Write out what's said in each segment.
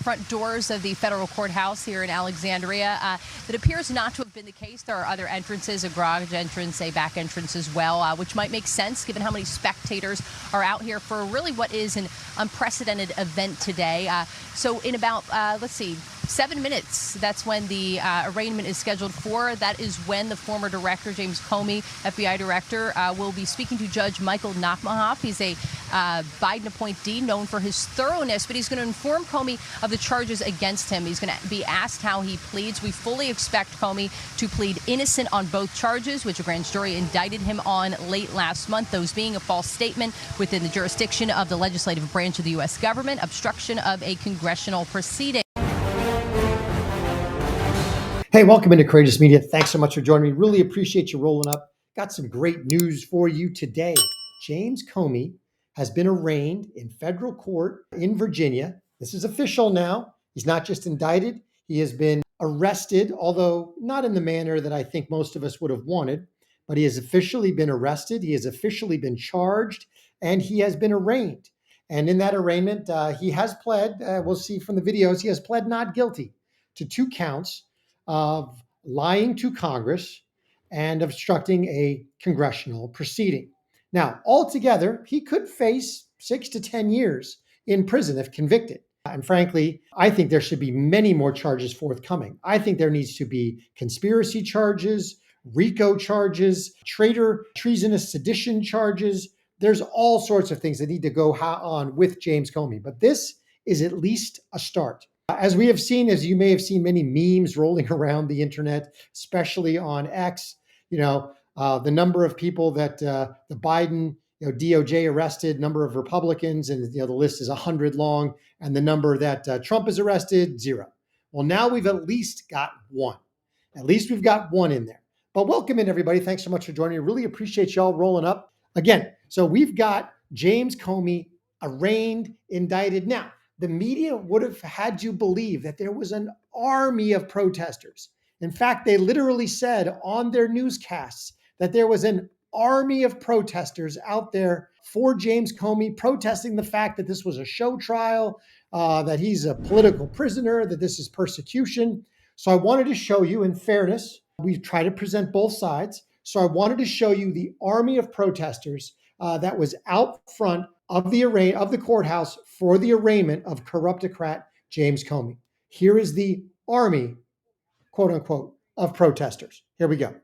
front doors of the federal courthouse here in Alexandria. That appears not to have been the case. There are other entrances, a garage entrance, a back entrance as well, which might make sense given how many spectators are out here for really what is an unprecedented event today. So in about, 7 minutes, that's when the arraignment is scheduled for. That is when the former director, James Comey, FBI Director, will be speaking to Judge Michael Nachmanhoff. He's a Biden appointee known for his thoroughness, but he's going to inform Comey of the charges against him. He's going to be asked how he pleads. We fully expect Comey to plead innocent on both charges, which a grand jury indicted him on late last month, those being a false statement within the jurisdiction of the legislative branch of the U.S. government, obstruction of a congressional proceeding. Hey, welcome into Courageous Media. Thanks so much for joining me. Really appreciate you rolling up. Got some great news for you today. James Comey has been arraigned in federal court in Virginia. This is official now. He's not just indicted. He has been arrested, although not in the manner that I think most of us would have wanted, but he has officially been arrested. He has officially been charged, and he has been arraigned. And in that arraignment, he has pled, we'll see from the videos, he has pled not guilty to 2 counts of lying to Congress and obstructing a congressional proceeding. Now, altogether, he could face 6 to 10 years in prison if convicted. And frankly, I think there should be many more charges forthcoming. I think there needs to be conspiracy charges, RICO charges, traitor, treasonous sedition charges. There's all sorts of things that need to go on with James Comey. But this is at least a start. As we have seen, as you may have seen many memes rolling around the internet, especially on X, the number of people that the Biden DOJ arrested, number of Republicans, and the list is 100 long, and the number that Trump is arrested, 0. Well, now we've at least got 1. At least we've got 1 in there. But welcome in, everybody. Thanks so much for joining me. Really appreciate y'all rolling up. Again, so we've got James Comey arraigned, indicted. Now, the media would have had you believe that there was an army of protesters. In fact, they literally said on their newscasts that there was an army of protesters out there for James Comey, protesting the fact that this was a show trial, that he's a political prisoner, that this is persecution. So I wanted to show you, in fairness, we try to present both sides. So I wanted to show you the army of protesters that was out front of the courthouse for the arraignment of corruptocrat James Comey. Here is the army, quote unquote, of protesters. Here we go.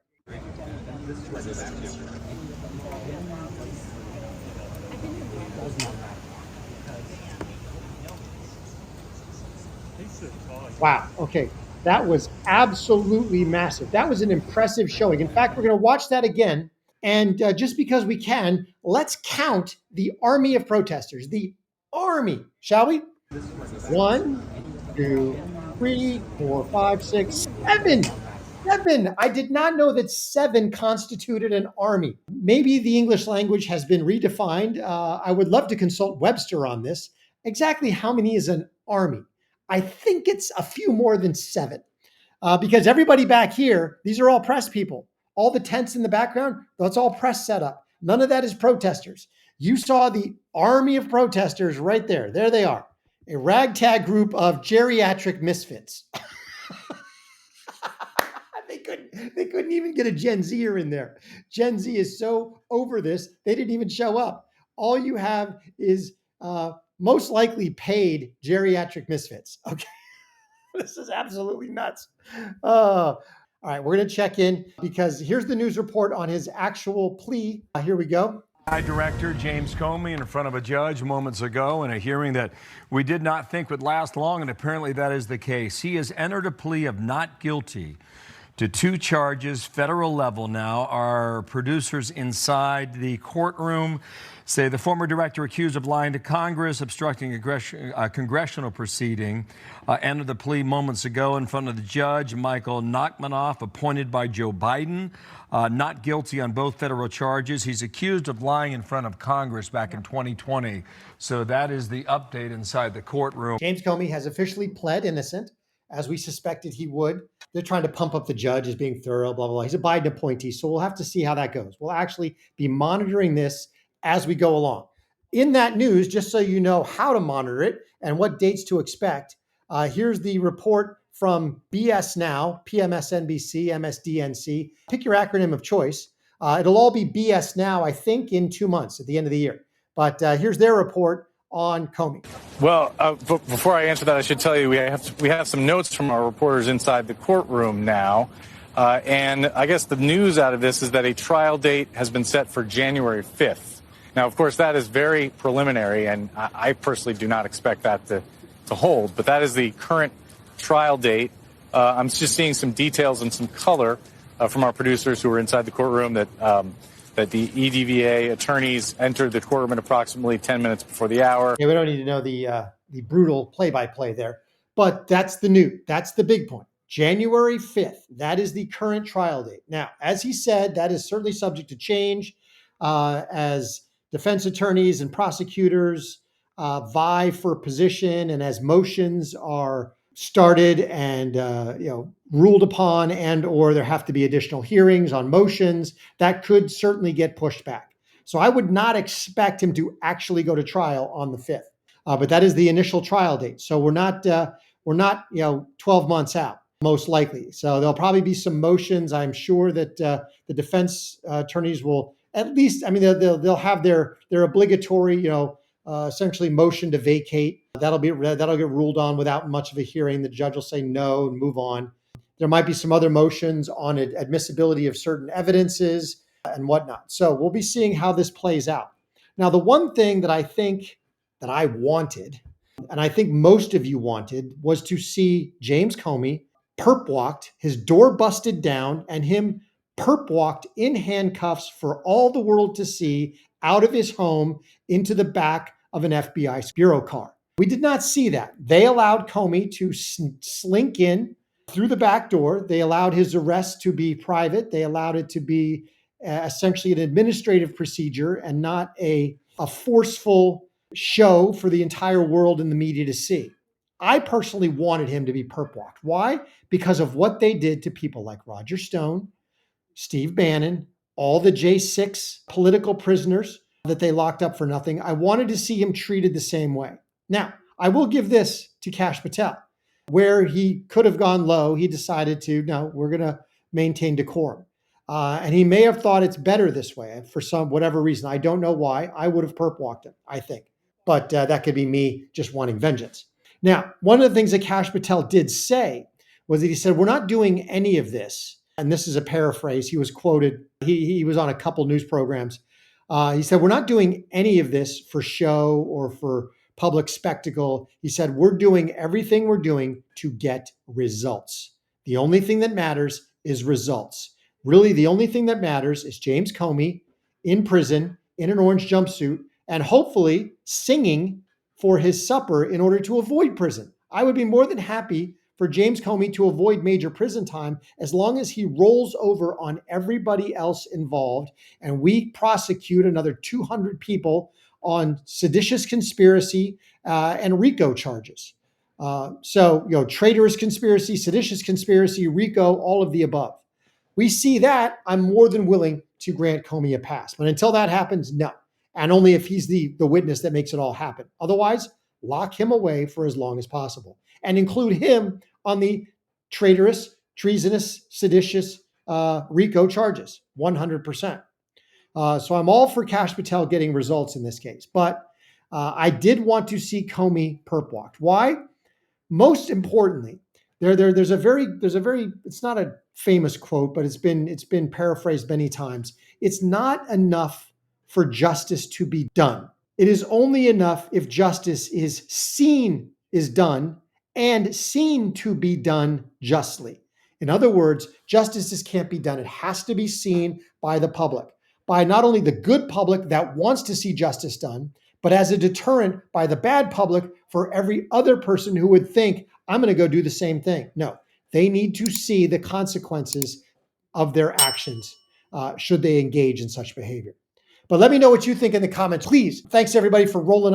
Wow. Okay. That was absolutely massive. That was an impressive showing. In fact, we're going to watch that again. And just because we can, let's count the army of protesters, the army, shall we? 1, 2, 3, 4, 5, 6, 7. 7. I did not know that 7 constituted an army. Maybe the English language has been redefined. I would love to consult Webster on this. Exactly how many is an army? I think it's a few more than 7. Because everybody back here, these are all press people. All the tents in the background, that's all press setup. None of that is protesters. You saw the army of protesters right there. There they are. A ragtag group of geriatric misfits. They couldn't even get a Gen Zer in there. Gen Z is so over this, they didn't even show up. All you have is most likely paid geriatric misfits. Okay. This is absolutely nuts. All right, we're going to check in because here's the news report on his actual plea. Here we go. FBI Director James Comey in front of a judge moments ago in a hearing that we did not think would last long, and apparently that is the case. He has entered a plea of not guilty to 2 charges, federal level now. Our producers inside the courtroom say the former director accused of lying to Congress, obstructing a congressional proceeding, entered the plea moments ago in front of the judge, Michael Nachmanhoff, appointed by Joe Biden, not guilty on both federal charges. He's accused of lying in front of Congress back in 2020. So that is the update inside the courtroom. James Comey has officially pled innocent, as we suspected he would. They're trying to pump up the judge as being thorough, blah, blah, blah. He's a Biden appointee, so we'll have to see how that goes. We'll actually be monitoring this as we go along. In that news, just so you know how to monitor it and what dates to expect, Here's the report from BS Now, PMSNBC, MSDNC. Pick your acronym of choice. It'll all be BS Now, I think, in 2 months at the end of the year. But here's their report on Comey. Well, before I answer that, I should tell you we have some notes from our reporters inside the courtroom now. And I guess the news out of this is that a trial date has been set for January 5th. Now, of course, that is very preliminary, and I personally do not expect that to hold. But that is the current trial date. I'm just seeing some details and some color from our producers who are inside the courtroom that the EDVA attorneys entered the courtroom at approximately 10 minutes before the hour. Yeah, we don't need to know the brutal play-by-play there, but that's the big point. January 5th, that is the current trial date. Now, as he said, that is certainly subject to change as defense attorneys and prosecutors vie for position, and as motions are started and ruled upon, and or there have to be additional hearings on motions, that could certainly get pushed back. So I would not expect him to actually go to trial on the 5th, but that is the initial trial date. So we're not 12 months out, most likely. So there'll probably be some motions. I'm sure that the defense attorneys will at least, they'll have their obligatory, essentially motion to vacate. That'll get ruled on without much of a hearing. The judge will say no and move on. There might be some other motions on admissibility of certain evidences and whatnot. So we'll be seeing how this plays out. Now, the one thing that I think that I wanted, and I think most of you wanted, was to see James Comey perp walked, his door busted down, and him perp walked in handcuffs for all the world to see out of his home into the back of an FBI bureau car. We did not see that. They allowed Comey to slink in through the back door. They allowed his arrest to be private. They allowed it to be essentially an administrative procedure and not a forceful show for the entire world and the media to see. I personally wanted him to be perp walked. Why? Because of what they did to people like Roger Stone, Steve Bannon, all the J6 political prisoners that they locked up for nothing. I wanted to see him treated the same way. Now, I will give this to Kash Patel. Where he could have gone low, he decided to, no, we're going to maintain decorum. And he may have thought it's better this way for whatever reason. I don't know why. I would have perp walked him, I think. But that could be me just wanting vengeance. Now, one of the things that Kash Patel did say was that he said, we're not doing any of this. And this is a paraphrase. He was quoted. He was on a couple news programs. He said, we're not doing any of this for show or for public spectacle. He said, we're doing everything we're doing to get results. The only thing that matters is results. Really, the only thing that matters is James Comey in prison in an orange jumpsuit and hopefully singing for his supper in order to avoid prison. I would be more than happy for James Comey to avoid major prison time as long as he rolls over on everybody else involved and we prosecute another 200 people on seditious conspiracy and RICO charges. Traitorous conspiracy, seditious conspiracy, RICO, all of the above. We see that, I'm more than willing to grant Comey a pass. But until that happens, no. And only if he's the witness that makes it all happen. Otherwise, lock him away for as long as possible. And include him on the traitorous, treasonous, seditious RICO charges, 100%. So I'm all for Kash Patel getting results in this case. But I did want to see Comey perp walked. Why? Most importantly, there's a very, it's not a famous quote, but it's been paraphrased many times. It's not enough for justice to be done. It is only enough if justice is done and seen to be done justly. In other words, justice can't be done. It has to be seen by the public, by not only the good public that wants to see justice done, but as a deterrent by the bad public for every other person who would think, I'm going to go do the same thing. No, they need to see the consequences of their actions should they engage in such behavior. But let me know what you think in the comments, please. Thanks everybody for rolling up.